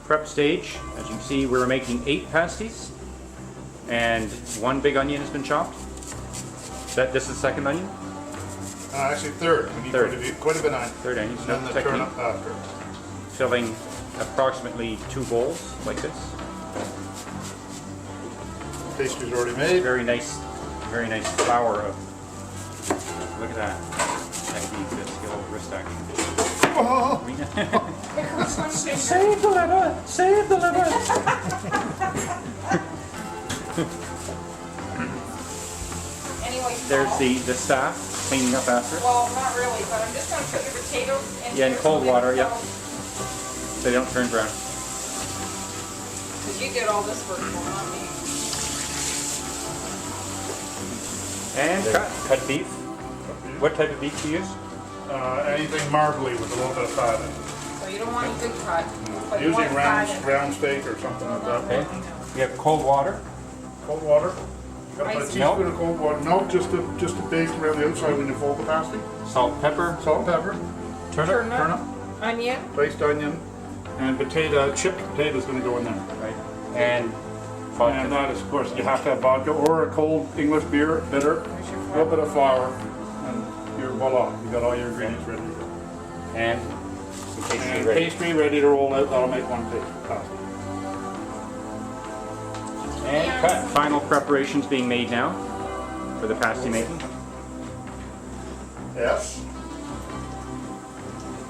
prep stage. As you can see, we're making 8 pasties, and 1 big onion has been chopped. This is the second onion? Actually third. We need quite a bit on. Third onion. And then the turnip after. Filling approximately 2 bowls like this. Pastry's already made. Very nice flour of. Look at that technique, the skill of wrist action. Oh. Save the liver! Save the liver! Anyway, There's the staff cleaning up after. well, not really, but I'm just going to put the potatoes in Yeah, in here cold so they water, don't yeah. go- So they don't turn brown. Because you did all this work for not me. And cut beef. What type of beef do you use? Anything marbly with a little bit of fat in it. So you don't want a good cut. But you Usually want fat in it. round steak or something like that. Okay. You have cold water. Cold water. You gotta put a Ice teaspoon milk? of cold water. Milk just to baste around the outside when you fold the pasty. Salt, pepper, Salt, pepper, Turnip, onion, diced onion, and chipped potatoes going to go in there. right? And vodka. And that is, of course, you have to have vodka or a cold English beer, bitter, a little bit of flour, and you're voila. You got all your ingredients ready to go. And some pastry And ready. pastry ready to roll out. That'll make one pasty. And cut. Final preparations being made now for the pasty making. Yes.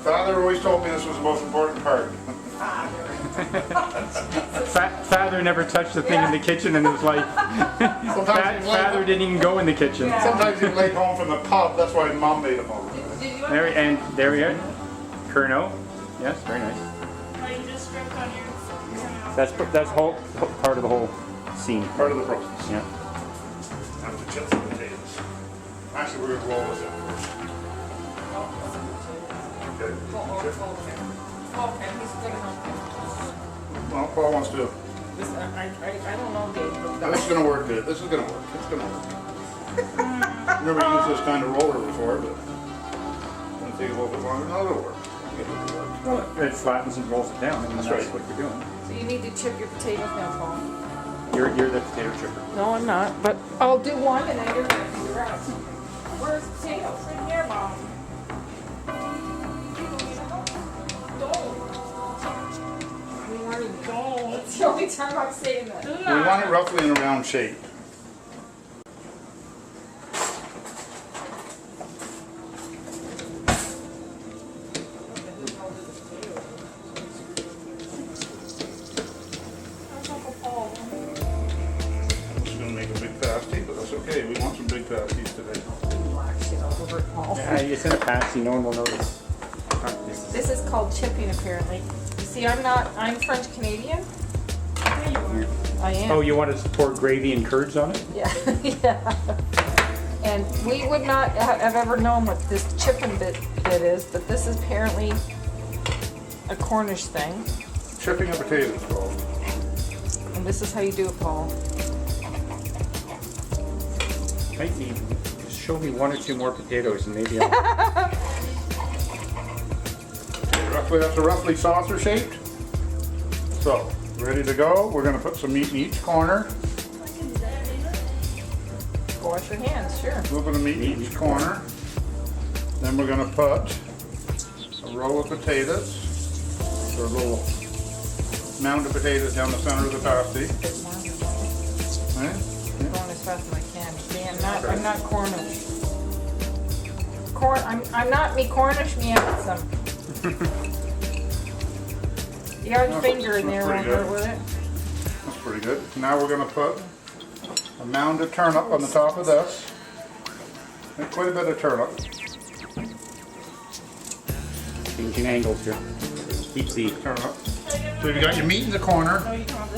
Father always told me this was the most important part. Father never touched the thing in the kitchen in his life. Father didn't even go in the kitchen. Yeah. Sometimes he's late home from the pub. That's why Mom made him over. Did you There we are. Curno. Yes, very nice. That's whole part of the whole scene. Part of the process. Yeah. Have to chip some potatoes. Actually, we're gonna roll this in first. Okay. Okay, he's gonna help you. Well, Paul wants to. This, I don't know, Dave. This is gonna work good. This is gonna work. It's gonna work. Never used this kind of roller before, but it's gonna take a little bit longer. No, it'll work. Well, it flattens and rolls it down, and that's right. what we're doing. So you need to chip your potatoes now, Paul. You're the potato chipper. No, I'm not, but I'll do one and then you're gonna do the rest. Where's the potatoes? In here, Mom. Don't. It's the only time I'm saying that. We want it roughly in a round shape. It's gonna make a big pasty, but that's okay. We want some big pasties today. Black shit all over it, Paul. Yeah, it's in a pasty, no one will notice. This is called chipping, apparently. You see, I'm French Canadian. I am. Oh, you want to pour gravy and curds on it? Yeah, yeah. And we would not have ever known what this chipping bit is, but this is apparently a Cornish thing. Chipping a potato is called. And this is how you do it, Paul. Might need, just show me 1 or 2 more potatoes and maybe I'll... Roughly, that's a roughly saucer shaped. So, ready to go. We're gonna put some meat in each corner. Wash your hands, sure. A little bit of meat in each corner. Then we're gonna put a row of potatoes, or a little mound of potatoes down the center of the pasty. Right? I'm going as fast as I can. See, I'm not Cornish. I'm not me Cornish, me handsome. You got your finger in there That's won't pretty hurt good. with it. That's pretty good. Now we're gonna put a mound of turnip on the top of this. And quite a bit of turnip. Changing angles here. Keep the... Turnip. So you got your meat in the corner.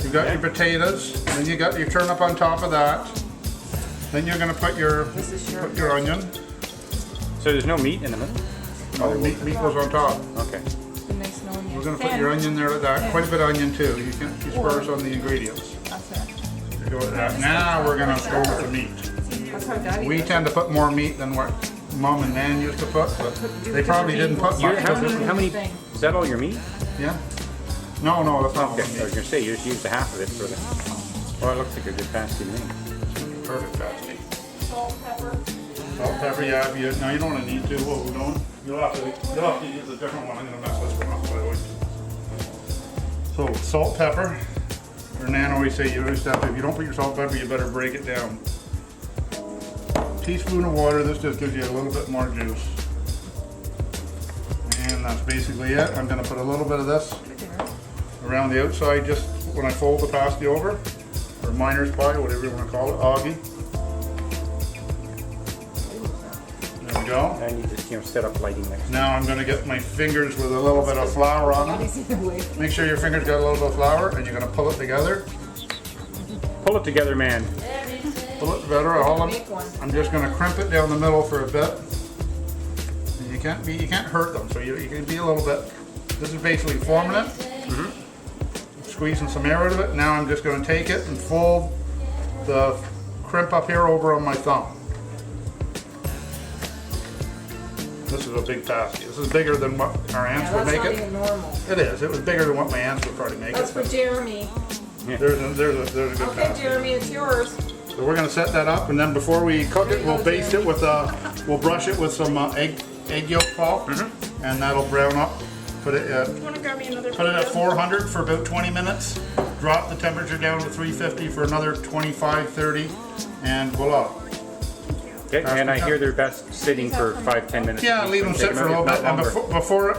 You've got your potatoes, then you got your turnip on top of that. Then you're gonna put your onion. So there's no meat in the middle? Oh, meat goes on top. Okay. Nice knowing you. We're gonna put your onion there like that. Quite a bit of onion too. You can disperse on the ingredients. That's it. Go with that. Now we're gonna go with the meat. That's how Daddy We does it. tend to put more meat than what Mom and Nan used to put, but they probably didn't put You're, much. how many... Is that all your meat? Yeah. No, no, that's not Okay, what I was gonna say, you just used the half of it for the, well, it looks like a good pasty to me. Perfect pasty. Salt, pepper. Salt, pepper, yeah, now you don't want to need to, what we're doing, you'll have to use a different one, I'm gonna mess this one up, by the way. So, salt, pepper, or Nan always say, you always have to, if you don't put your salt, pepper, you better break it down. Teaspoon of water, this just gives you a little bit more juice. And that's basically it. I'm gonna put a little bit of this around the outside just when I fold the pasty over, or miner's pie, whatever you wanna call it, Augie. There we go. I need to, set up lighting next. Now I'm gonna get my fingers with a little bit of flour on them. Make sure your fingers got a little bit of flour, and you're gonna pull it together. Pull it together, man. Pull it together. I'm just gonna crimp it down the middle for a bit. And you can't hurt them, so you can be a little bit. This is basically forming it. Squeezing some air out of it. Now I'm just gonna take it and fold the crimp up here over on my thumb. This is a big pasty. This is bigger than what our aunts would make it. That's not even normal. It is. It was bigger than what my aunts would probably make That's it. for Jeremy. There's a good Okay, pasty. Jeremy, it's yours. So we're gonna set that up, and then before we cook it, we'll baste it with we'll brush it with some egg yolk pulp, and that'll brown up. Put it at You want to grab me another? Put it at 400 for about 20 minutes. Drop the temperature down to 350 for another 25-30, and voila. Okay, and I hear they're best sitting for 5-10 minutes. Yeah, leave them sit for a little bit. And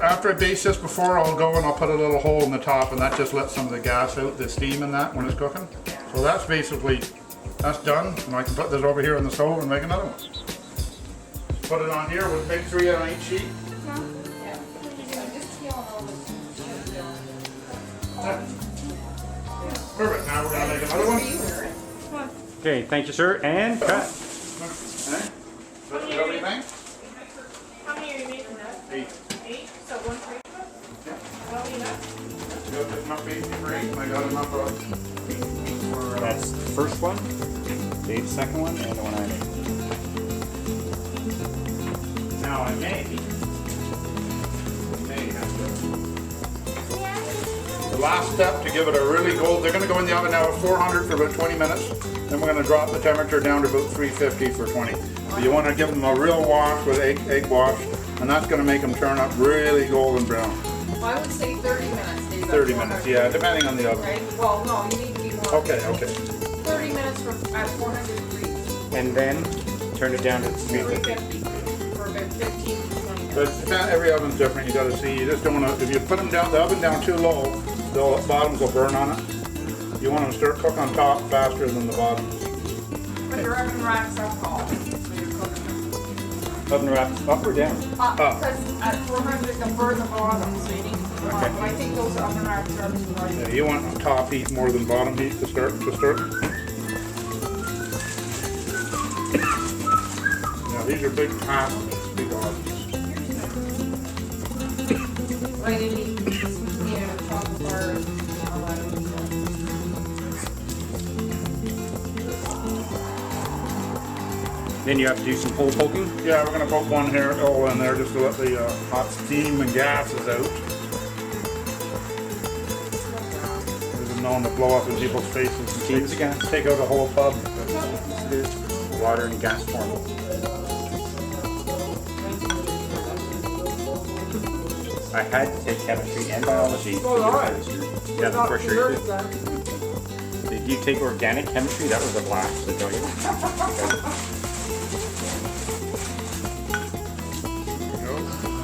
after I baste this, I'll go and I'll put a little hole in the top, and that just lets some of the gas out, the steam in that when it's cooking. So that's basically, that's done. And I can put this over here on the stove and make another one. Put it on here with big 3 on each sheet. Perfect, now we're gonna make another one. Okay, thank you, sir, and cut. Everything? How many are you making that? 8. 8? So 1 plate? Yeah. That'll be enough? You got enough beef for 8, and I got enough beef for... That's the first one, Dave's second one, and the one I made. Now I may have to... The last step to give it a really gold, they're going to go in the oven now at 400 for about 20 minutes. Then we're going to drop the temperature down to about 350 for 20. So you want to give them a real wash with egg wash, and that's going to make them turn up really golden brown. I would say 30 minutes. Dave, 30 minutes, yeah, depending on the oven. Right? Well, no, you need to be more. Okay. 30 minutes at 400 degrees. And then turn it down to 350. 350 for about 15 to 20 minutes. But every oven's different, you got to see, you just don't want to, if you put them down, the oven down too low, the bottoms will burn on it. You want them to start cook on top faster than the bottoms. But your oven racks are tall, so you're cooking them. Oven wraps up or down? Because at 400 they'll burn the bottom, so you need to keep them on. But I think those oven racks are right. Yeah, you want top heat more than bottom heat to start. Now these are big pasties, big ovens. Right in the top of our Then you have to do some hole poking. Yeah, we're gonna poke one here, all in there, just to let the hot steam and gases out. There's known to blow up in people's faces. Teams again. Take out a whole pub. Water and gas form. I had to take chemistry and biology. Yeah, of course you did. Did you take organic chemistry? That was a blast, I tell you.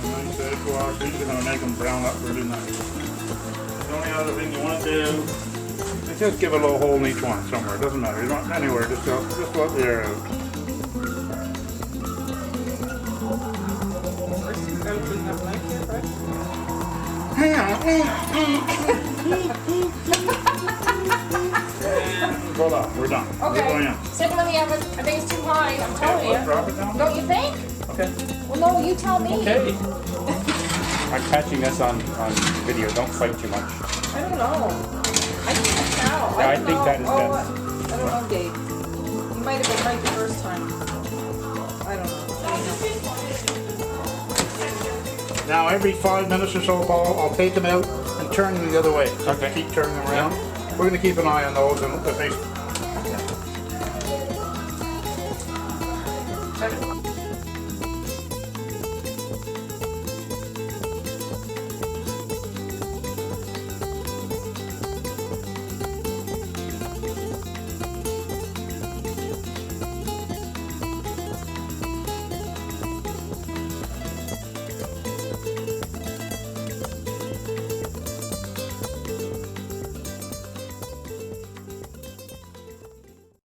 Nice egg wash. These are gonna make them brown up really nice. The only other thing you want to do is just give a little hole in each one somewhere. It doesn't matter. You don't anywhere. Just let the air out. Voila, we're done. We're going Okay, in. sit them in the oven. I think it's too high, I'm telling Let's you. drop it down. Don't you think? Okay. Well, no, you tell me. Okay. I'm catching this on video. Don't fight too much. I don't know. I can't tell. Yeah, I don't think know. that is oh, best. I don't know, Dave. You might have been right the first time. I don't know. Now every 5 minutes or so, Paul, I'll take them out and and turn them the other way. So Okay. keep turning them around. We're gonna keep an eye on those and if they